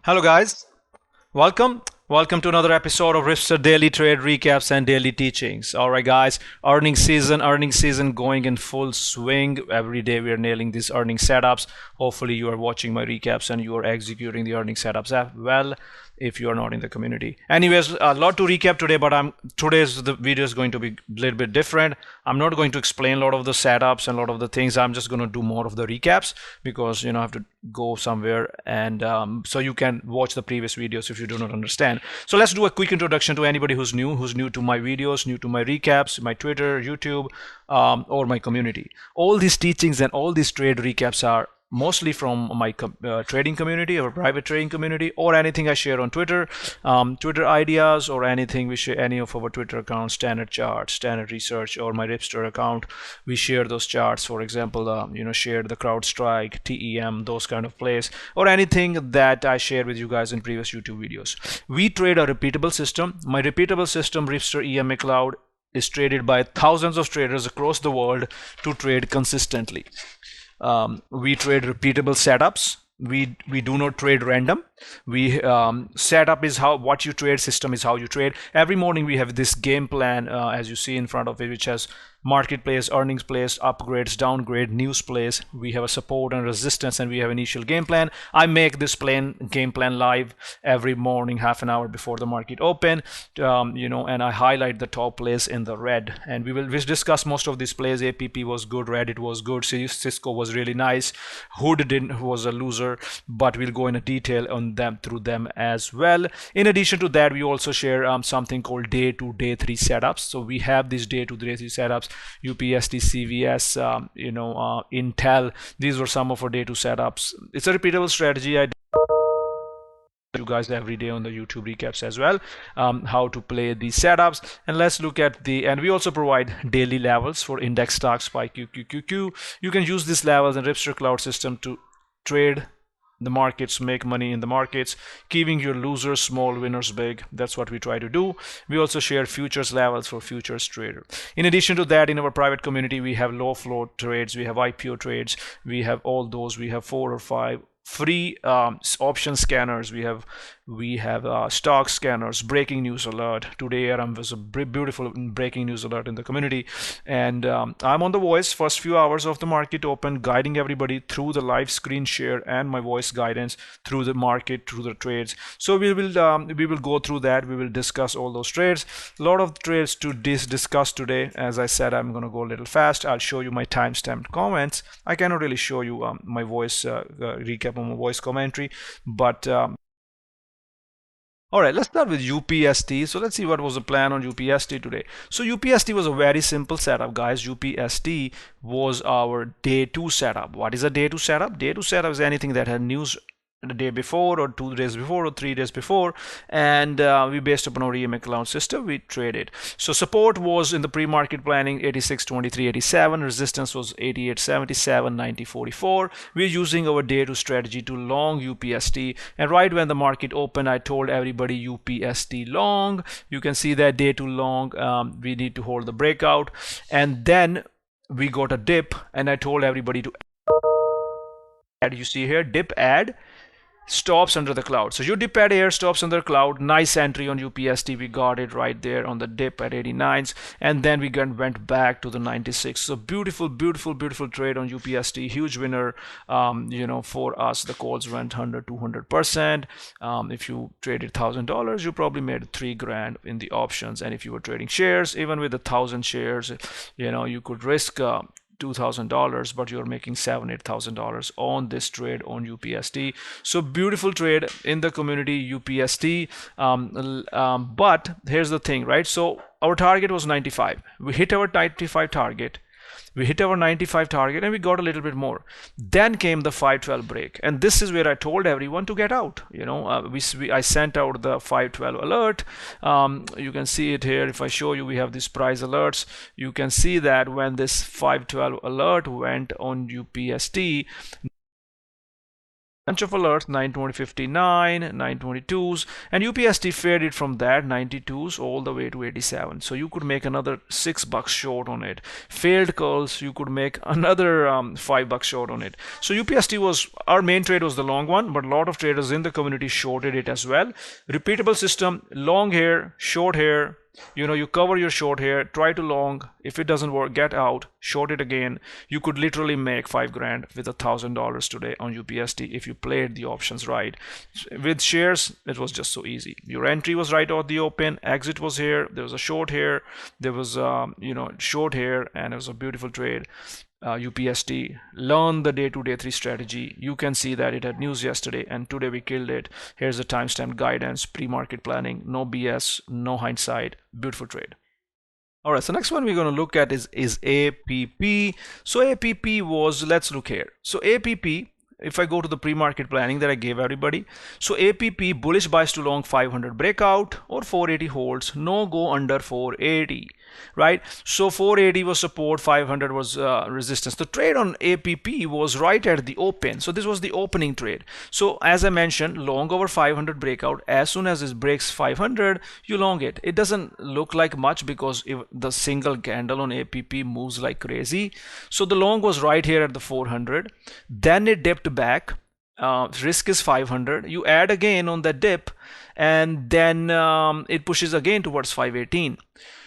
Hello guys, welcome to another episode of Ripster Daily Trade Recaps and Daily Teachings. All right guys, earnings season going in full swing. Every day we are nailing these earning setups. Hopefully you are watching my recaps and you are executing the earning setups well if you are not in the community. Anyways, a lot to recap today, but today's the video is going to be a little bit different. I'm not going to explain a lot of the setups and a lot of the things. I'm just going to do more of the recaps because I have to go somewhere, and so you can watch the previous videos if you do not understand. So let's do a quick introduction to anybody who's new to my videos, new to my recaps, my Twitter, YouTube, or my community. All these teachings and all these trade recaps are mostly from my trading community or private trading community, or anything I share on Twitter, Twitter ideas, or anything we share, any of our Twitter accounts, standard charts, standard research, or my Ripster account. We share those charts, for example, share the CrowdStrike, TEM, those kind of plays, or anything that I share with you guys in previous YouTube videos. We trade a repeatable system. My repeatable system, Ripster EMA Cloud, is traded by thousands of traders across the world to trade consistently. We trade repeatable setups. We do not trade random. We setup is what you trade, system is how you trade. Every morning we have this game plan, as you see in front of it, which has market plays, earnings plays, upgrades, downgrade, news plays. We have a support and resistance, and we have initial game plan. I make this game plan live every morning, half an hour before the market open, and I highlight the top plays in the red, and we'll discuss most of these plays. APP was good, Reddit was good, Cisco was really nice, Hood was a loser, but we'll go into detail on them through them as well. In addition to that, we also share something called Day2Day3 setups. So we have these Day2Day3 setups, UPST, CVS, Intel. These were some of our day 2 setups. It's a repeatable strategy. I you guys every day on the YouTube recaps as well, how to play these setups. And let's look at and we also provide daily levels for index stocks, SPY, QQQQ. You can use these levels in Ripster Cloud system to trade the markets, make money in the markets, keeping your losers small, winners big. That's what we try to do. We also share futures levels for futures trader. In addition to that, in our private community, we have low float trades, we have IPO trades, we have all those. We have 4 or 5 free option scanners. We have stock scanners, breaking news alert. Today was a beautiful breaking news alert in the community, and I'm on the voice first few hours of the market open, guiding everybody through the live screen share and my voice guidance through the market, through the trades. So we will go through that. We will discuss all those trades. A lot of trades to discuss today. As I said, I'm going to go a little fast. I'll show you my timestamped comments. I cannot really show you my voice recap on my voice commentary, but all right, let's start with UPST. So let's see what was the plan on UPST today. So UPST was a very simple setup, guys. UPST was our day 2 setup. What is a day 2 setup? Day 2 setup is anything that had news the day before, or 2 days before, or 3 days before, and we based upon our EMA Cloud system, we traded. So support was in the pre-market planning 86.2387, resistance was 88.77, 90.44. We're using our day 2 strategy to long UPST, and right when the market opened, I told everybody UPST long. You can see that day 2 long, we need to hold the breakout, and then we got a dip, and I told everybody to add. You see here, dip, add, stops under the cloud. So you dip at here, stops under cloud. Nice entry on UPST. We got it right there on the dip at 89s, and then we went back to the 96. So beautiful trade on UPST. Huge winner. For us, the calls went 100-200%. If you traded $1,000, you probably made $3,000 in the options. And if you were trading shares, even with 1,000 shares, you could risk $2,000, but you're making $7,000-8,000 on this trade on UPST. So beautiful trade in the community, UPST. But here's the thing, right? So our target was 95. We hit our 95 target. And we got a little bit more. Then came the 512 break, and this is where I told everyone to get out. I sent out the 512 alert. You can see it here. If I show you, we have these price alerts. You can see that when this 512 alert went on UPST, bunch of alerts, 920.59, 922s, and UPST faded from that 92s all the way to 87. So you could make another $6 short on it. Failed calls, you could make another $5 short on it. So UPST was, our main trade was the long one, but a lot of traders in the community shorted it as well. Repeatable system, long here, short here. You cover your short here, try to long. If it doesn't work, get out, short it again. You could literally make $5 grand with $1,000 today on UPST if you played the options right. With shares, it was just so easy. Your entry was right out the open, exit was here, there was a short here, there was short here, and it was a beautiful trade. UPST, learn the day-to-day 3 strategy. You can see that it had news yesterday and today we killed it. Here's the timestamp guidance, pre-market planning, no BS, no hindsight, beautiful trade. All right, so next one we're going to look at is APP. So APP was, let's look here. So APP, if I go to the pre-market planning that I gave everybody, so APP bullish buys to long 500 breakout or 480 holds, no go under 480, right? So 480 was support, 500 was resistance. The trade on APP was right at the open, so this was the opening trade. So as I mentioned, long over 500 breakout, as soon as it breaks 500 you long it. It doesn't look like much because if the single candle on APP moves like crazy. So the long was right here at the 400, then it dipped back. Risk is 500. You add again on that dip, and then it pushes again towards 518.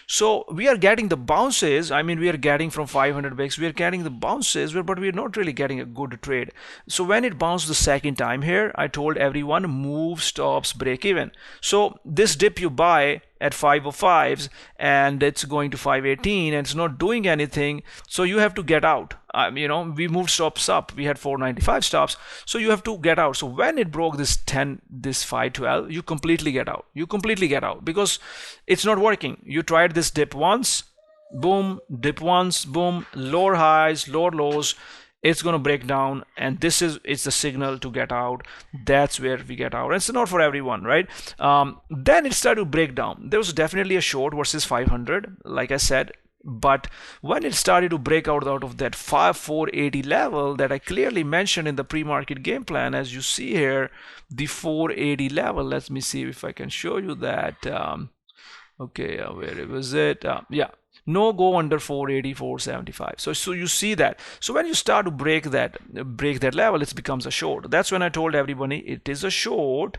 So we are getting the bounces. I mean, we are getting from 500 bips, we are getting the bounces, but we are not really getting a good trade. So when it bounced the second time here, I told everyone move, stops, break even. So this dip you buy at 505s and it's going to 518 and it's not doing anything, so you have to get out. We moved stops up, we had 495 stops, so you have to get out. So when it broke this 512, you completely get out because it's not working. You tried this dip once, boom, dip once, boom, lower highs, lower lows, it's going to break down, and it's the signal to get out. That's where we get out. And it's not for everyone, right? Then it started to break down. There was definitely a short versus 500, like I said, but when it started to break out of that 480 level that I clearly mentioned in the pre-market game plan, as you see here, the 480 level, let me see if I can show you that. Okay, where was it? Yeah, no go under 480, 475. So you see that. So when you start to break that level, it becomes a short. That's when I told everybody it is a short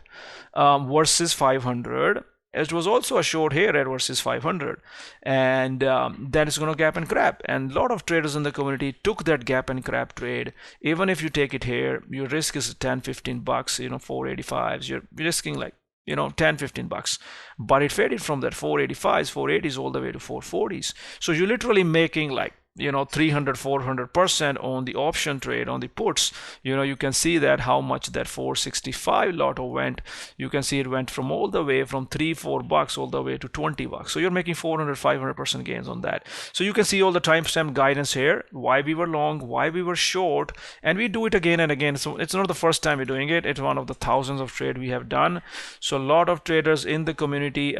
versus 500. It was also a short here at versus 500, and then it's going to gap and crap. And a lot of traders in the community took that gap and crap trade. Even if you take it here, your risk is 10-15 bucks. 485s, you're risking like 10-15 bucks, but it faded from that 485s, 480s all the way to 440s. So you're literally making like 300-400% on the option trade on the puts. You can see that how much that 465 lotto went. You can see it went from all the way from 3-4 bucks all the way to 20 bucks. So you're making 400-500% gains on that. So you can see all the timestamp guidance here, why we were long, why we were short, and we do it again and again. So it's not the first time we're doing it. It's one of the thousands of trade we have done. So a lot of traders in the community,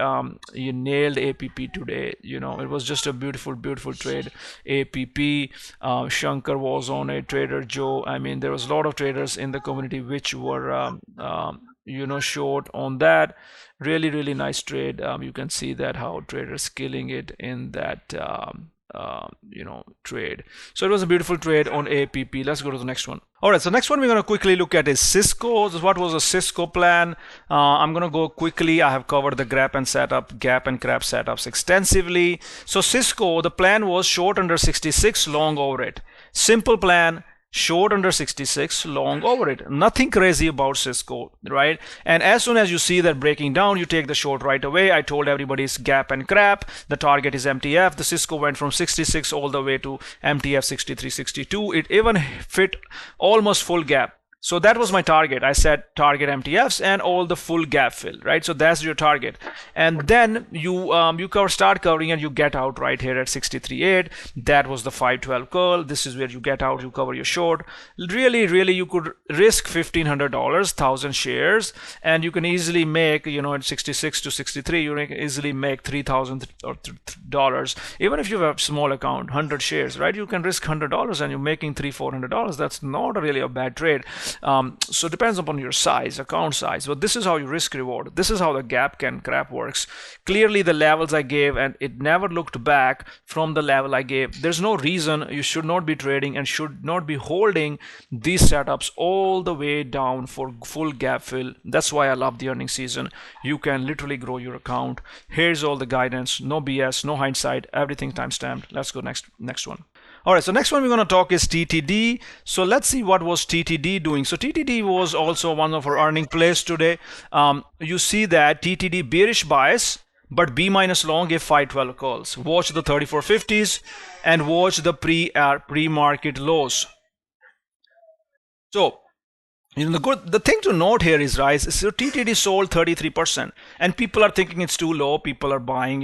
you nailed APP today. It was just a beautiful trade. APP, Shankar was on it, Trader Joe. I mean, there was a lot of traders in the community which were short on that. Really nice trade. You can see that how traders killing it in that trade. So it was a beautiful trade on APP. Let's go to the next one. All right, so next one we're going to quickly look at is Cisco. What was a Cisco plan? I'm going to go quickly. I have covered the gap and crap setups extensively. So Cisco, the plan was short under 66, long over it. Simple plan. Short under 66, long over it. Nothing crazy about Cisco, right? And as soon as you see that breaking down, you take the short right away. I told everybody it's gap and crap. The target is MTF. The Cisco went from 66 all the way to MTF 63, 62. It even fit almost full gap. So that was my target. I said target MTFs and all the full gap fill, right? So that's your target. And then you start covering and you get out right here at 63.8. That was the 512 curl. This is where you get out, you cover your short. Really, you could risk $1,500, 1,000 shares, and you can easily make, at 66 to 63, you can easily make $3,000. Even if you have a small account, 100 shares, right? You can risk $100 and you're making $300-400. That's not really a bad trade. So it depends upon your size, account size, but this is how you risk reward. This is how the gap and crap works. Clearly the levels I gave, and it never looked back from the level I gave. There's no reason you should not be trading and should not be holding these setups all the way down for full gap fill. That's why I love the earnings season. You can literally grow your account. Here's all the guidance, no BS, no hindsight, everything time-stamped. Let's go next one. All right, so next one we're going to talk is TTD. So let's see what was TTD doing. So TTD was also one of our earning plays today. You see that TTD bearish bias, but B minus long gave 512 calls. Watch the 3450s and watch the pre-market lows. So the thing to note here is, rise. So TTD sold 33%, and people are thinking it's too low. People are buying.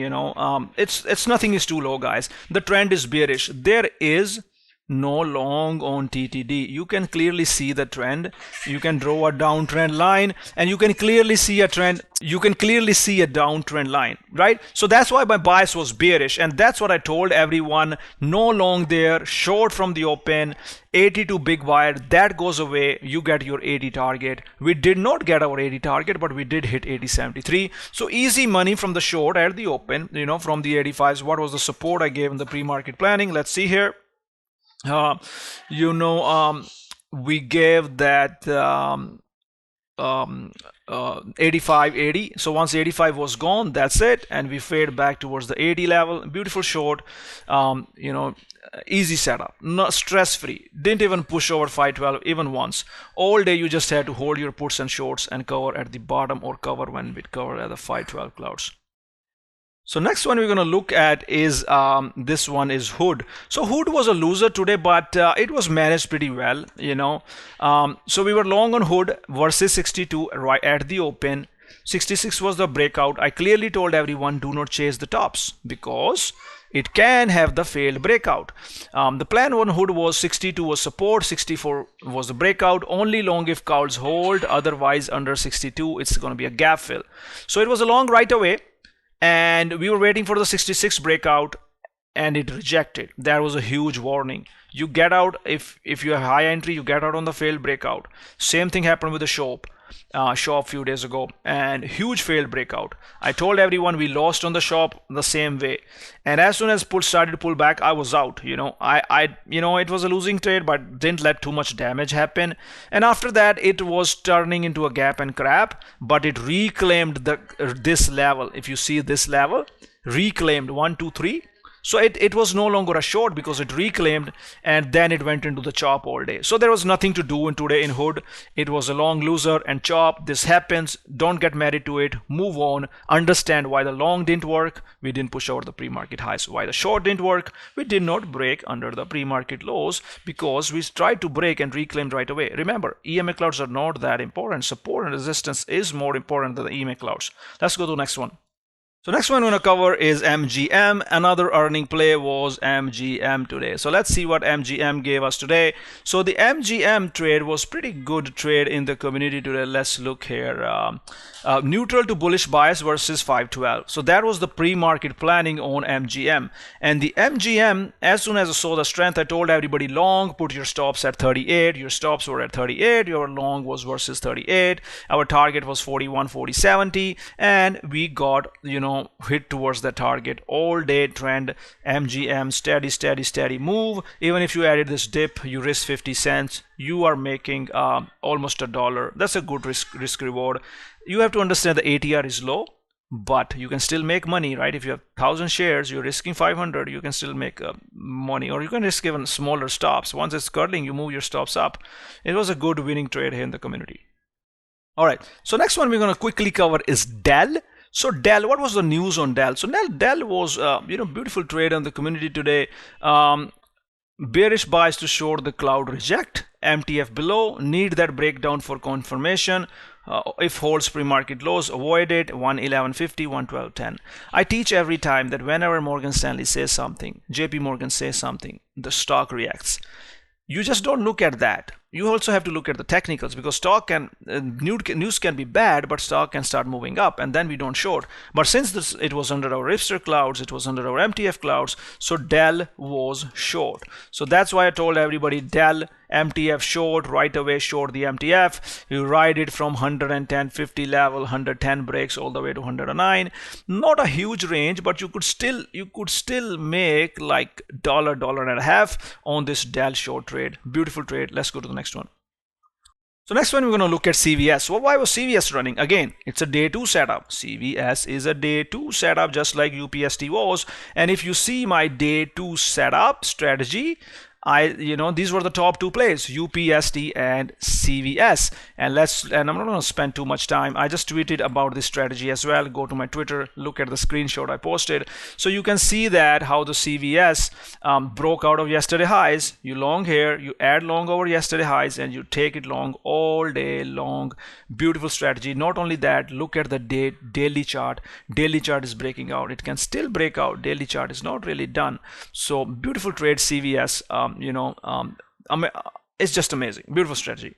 It's nothing is too low, guys. The trend is bearish. There is no long on TTD. You can clearly see the trend. You can draw a downtrend line, and you can clearly see a trend. You can clearly see a downtrend line, right? So that's why my bias was bearish, and that's what I told everyone. No long there, short from the open, 82 big wire, that goes away. You get your 80 target. We did not get our 80 target, but we did hit 80.73. So easy money from the short at the open, from the 85s. What was the support I gave in the pre-market planning? Let's see here. We gave that 85.80. So once 85 was gone, that's it, and we fade back towards the 80 level. Beautiful short. Easy setup, not stress-free. Didn't even push over 512 even once. All day you just had to hold your puts and shorts and cover at the bottom, or cover when we cover at the 512 clouds. So next one we're going to look at is this one is Hood. So Hood was a loser today, but it was managed pretty well, So we were long on Hood versus 62 right at the open. 66 was the breakout. I clearly told everyone, do not chase the tops because it can have the failed breakout. The plan on Hood was 62 was support, 64 was the breakout. Only long if calls hold, otherwise under 62 it's going to be a gap fill. So it was a long right away, and we were waiting for the 66 breakout, and it rejected. That was a huge warning. You get out if you have high entry, you get out on the failed breakout. Same thing happened with the shop a few days ago, and huge failed breakout. I told everyone we lost on the shop the same way, and as soon as started to pull back, I was out. It was a losing trade, but didn't let too much damage happen. And after that, it was turning into a gap and crap, but it reclaimed this level. If you see this level, reclaimed 1 2 3. So it was no longer a short because it reclaimed, and then it went into the chop all day. So there was nothing to do today in Hood. It was a long loser and chop. This happens. Don't get married to it. Move on. Understand why the long didn't work. We didn't push over the pre-market highs. Why the short didn't work. We did not break under the pre-market lows because we tried to break and reclaimed right away. Remember, EMA clouds are not that important. Support and resistance is more important than the EMA clouds. Let's go to the next one. So next one I'm going to cover is MGM. Another earning play was MGM today. So let's see what MGM gave us today. So the MGM trade was pretty good trade in the community today. Let's look here. Neutral to bullish bias versus 512. So that was the pre-market planning on MGM. And the MGM, as soon as I saw the strength, I told everybody long, put your stops at 38. Your stops were at 38. Your long was versus 38. Our target was 41, 40, 70. And we got, hit towards the target all day trend. MGM steady move. Even if you added this dip, you risk 50 cents. You are making almost $1. That's a good risk reward. You have to understand the ATR is low, but you can still make money, right? If you have 1,000 shares, you're risking 500, you can still make money, or you can risk even smaller stops. Once it's curling, you move your stops up. It was a good winning trade here in the community. All right, so next one we're going to quickly cover is DELL. So DELL, what was the news on DELL? So DELL was, beautiful trade on the community today. Bearish bias to short the cloud reject. MTF below, need that breakdown for confirmation. If holds pre-market lows, avoid it. 111.50, 112.10. I teach every time that whenever Morgan Stanley says something, JP Morgan says something, the stock reacts. You just don't look at that. you also have to look at the technicals, because stock can news can be bad, but stock can start moving up, and then we don't short. But since it was under our Ripster clouds, it was under our MTF clouds, so DELL was short. So that's why I told everybody DELL MTF short, right away short the MTF. You ride it from 110.50 level, 110 breaks all the way to 109. Not a huge range, but you could still make like $1.50 on this DELL short trade. Beautiful trade. Let's go to the next one. So next one, we're going to look at CVS. Well, why was CVS running? Again, it's a day 2 setup. CVS is a day 2 setup, just like UPST was. And if you see my day 2 setup strategy, these were the top 2 plays, UPST and CVS. And I'm not going to spend too much time. I just tweeted about this strategy as well. Go to my Twitter, look at the screenshot I posted. So you can see that how the CVS broke out of yesterday highs. You long here, you add long over yesterday highs, and you take it long all day long. Beautiful strategy. Not only that, look at the daily chart. Daily chart is breaking out. It can still break out. Daily chart is not really done. So beautiful trade, CVS. It's just amazing. Beautiful strategy.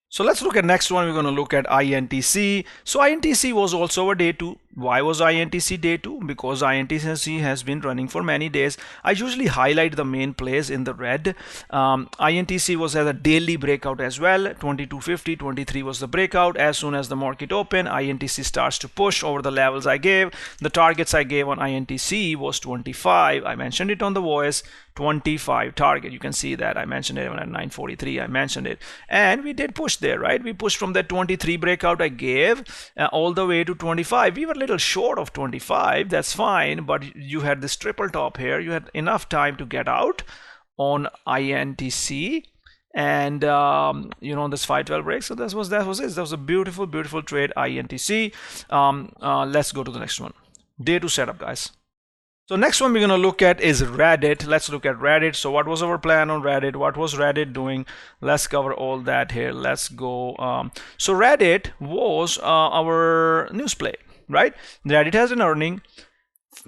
So let's look at next one. We're going to look at INTC. So INTC was also a day 2. Why was INTC day 2? Because INTC has been running for many days. I usually highlight the main plays in the red. INTC was at a daily breakout as well. 2250, 23 was the breakout. As soon as the market opened, INTC starts to push over the levels I gave. The targets I gave on INTC was 25. I mentioned it on the voice. 25 target. You can see that I mentioned it even at 9:43. I mentioned it, and we did push there, right? We pushed from that 23 breakout I gave all the way to 25. We were a little short of 25. That's fine, but you had this triple top here. You had enough time to get out on INTC, and this 512 break. So that was it. That was a beautiful trade, INTC. Let's go to the next one. Day 2 setup, guys. So next one we're going to look at is Reddit. Let's look at Reddit. So what was our plan on Reddit? What was Reddit doing? Let's cover all that here. Let's go. So Reddit was our news play, right? Reddit has an earning.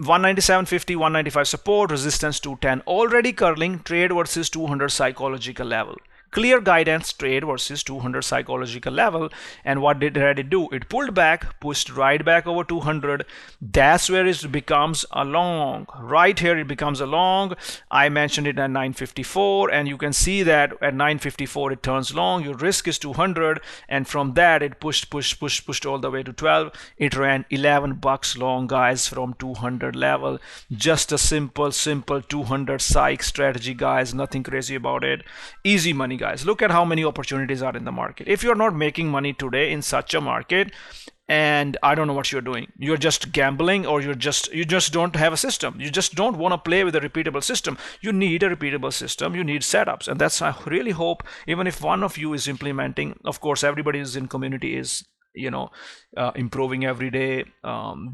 197.50, 195 support, resistance 210. Already curling, trade versus 200 psychological level. Clear guidance, trade versus 200 psychological level. And what did Reddit do? It pulled back, pushed right back over 200. That's where it becomes a long. Right here it becomes a long. I mentioned it at 954, and you can see that at 954 it turns long. Your risk is 200, and from that it pushed all the way to 12. It ran $11 long, guys, from 200 level. Just a simple 200 psych strategy, guys. Nothing crazy about it. Easy money, guys. Look at how many opportunities are in the market. If you're not making money today in such a market, and I don't know what you're doing, you're just gambling, or you just don't have a system. You just don't want to play with a repeatable system. You need a repeatable system. You need setups, and that's, I really hope, even if one of you is implementing, of course everybody is in community is improving every day.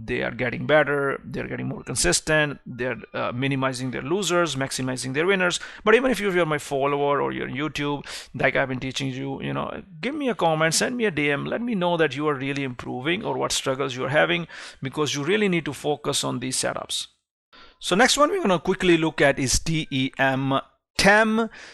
They are getting better, they're getting more consistent, they're minimizing their losers, maximizing their winners. But even if you're my follower or you're on YouTube, like I've been teaching you, give me a comment, send me a DM, let me know that you are really improving or what struggles you're having, because you really need to focus on these setups. So next one we're going to quickly look at is TEM.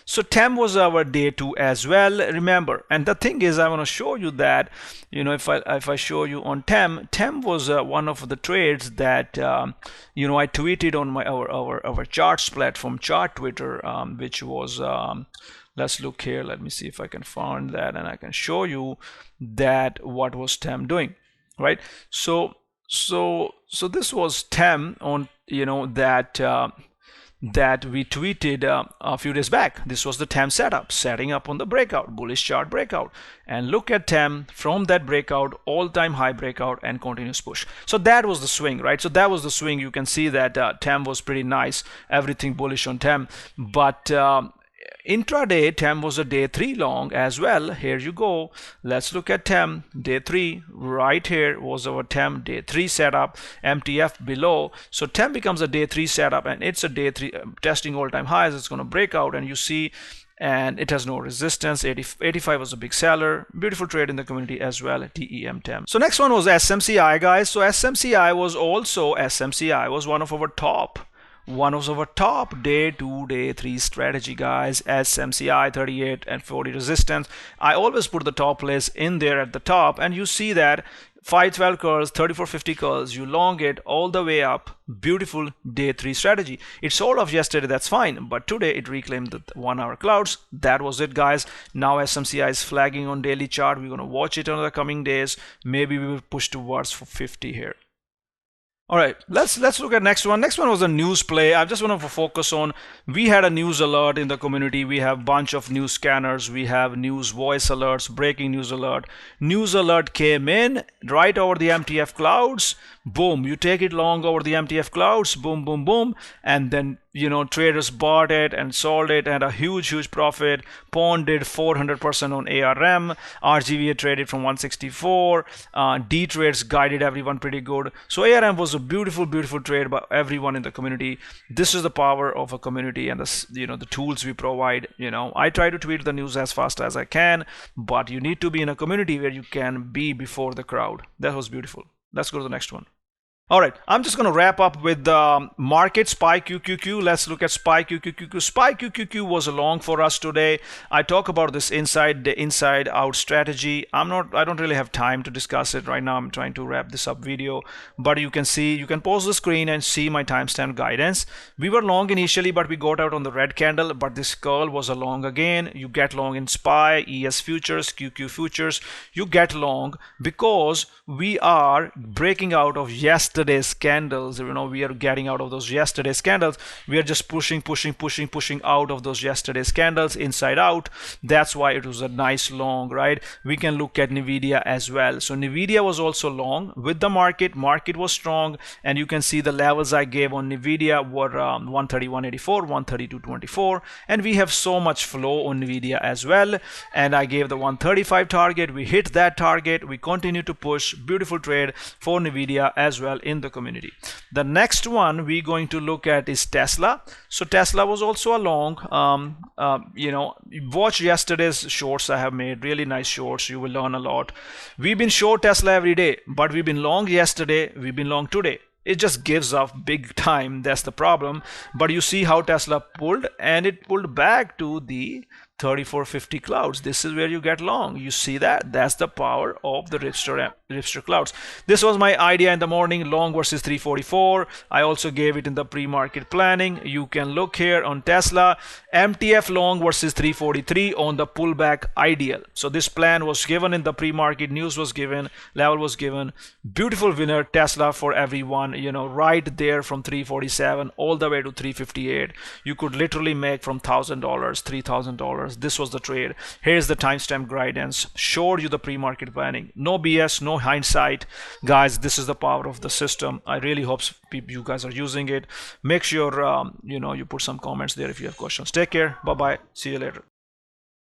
So TEM was our day 2 as well, remember. And the thing is, I want to show you that, if I show you on TEM was one of the trades that I tweeted on our charts platform, chart Twitter, which was let's look here. Let me see if I can find that, and I can show you that what was TEM doing, right? So this was TEM on that we tweeted a few days back. This was the TEM setup, setting up on the breakout, bullish chart breakout. And look at TEM from that breakout, all-time high breakout and continuous push. So that was the swing, right? So that was the swing. You can see that TEM was pretty nice, everything bullish on TEM. But intraday, TEM was a day 3 long as well. Here you go. Let's look at TEM day 3. Right here was our TEM day 3 setup, MTF below. So TEM becomes a day 3 setup, and it's a day 3 testing all-time highs. It's going to break out, and you see, and it has no resistance. 85 was a big seller. Beautiful trade in the community as well. TEM. So next one was SMCI, guys. So SMCI was one of our top one of our top day 2, day 3 strategy, guys. SMCI 38 and 40 resistance. I always put the top place in there at the top, and you see that 512 curls, 3450 curls, you long it all the way up. Beautiful day 3 strategy. It sold off yesterday, that's fine, but today it reclaimed the 1 hour clouds. That was it, guys. Now SMCI is flagging on daily chart. We're going to watch it over the coming days. Maybe we will push towards for 50 here. All right, let's look at next one. Next one was a news play. I just want to focus on, we had a news alert in the community. We have a bunch of news scanners. We have news voice alerts, breaking news alert. News alert came in right over the MTF clouds. Boom, you take it long over the MTF clouds. Boom, boom, boom. And then, traders bought it and sold it and a huge profit. Pawn did 400% on ARM. RGVA traded from 164. D trades guided everyone pretty good. So ARM was a beautiful trade by everyone in the community. This is the power of a community and the tools we provide. I try to tweet the news as fast as I can, but you need to be in a community where you can be before the crowd. That was beautiful. Let's go to the next one. All right, I'm just going to wrap up with the market SPY QQQ. Let's look at SPY QQQ. SPY QQQ was a long for us today. I talk about this inside out strategy. I don't really have time to discuss it right now. I'm trying to wrap this up video, but you can pause the screen and see my timestamp guidance. We were long initially, but we got out on the red candle, but this curl was a long again. You get long in SPY, ES futures, QQ futures. You get long because we are breaking out of yesterday's candles. We are getting out of those yesterday's candles. We are just pushing out of those yesterday's candles inside out. That's why it was a nice long, right? We can look at NVDA as well. So NVDA was also long with the market. Market was strong, and you can see the levels I gave on NVDA were 131.84, 132.24, and we have so much flow on NVIDIA as well. And I gave the 135 target. We hit that target. We continue to push. Beautiful trade for NVIDIA as well in the community. The next one we're going to look at is Tesla. So Tesla was also a long. Watch yesterday's shorts I have made. Really nice shorts. You will learn a lot. We've been short Tesla every day, but we've been long yesterday. We've been long today. It just gives up big time. That's the problem. But you see how Tesla pulled, and it pulled back to the 3450 clouds. This is where you get long. You see that? That's the power of the Ripster clouds. This was my idea in the morning, long versus 344. I also gave it in the pre-market planning. You can look here on Tesla, MTF long versus 343 on the pullback ideal. So this plan was given in the pre-market, news was given, level was given. Beautiful winner, Tesla for everyone, right there from 347 all the way to 358. You could literally make from $1,000, $3,000. This was the trade. Here's the timestamp guidance. Showed you the pre-market planning. No BS, no hindsight. Guys, this is the power of the system. I really hope you guys are using it. Make sure you put some comments there if you have questions. Take care. Bye-bye. See you later.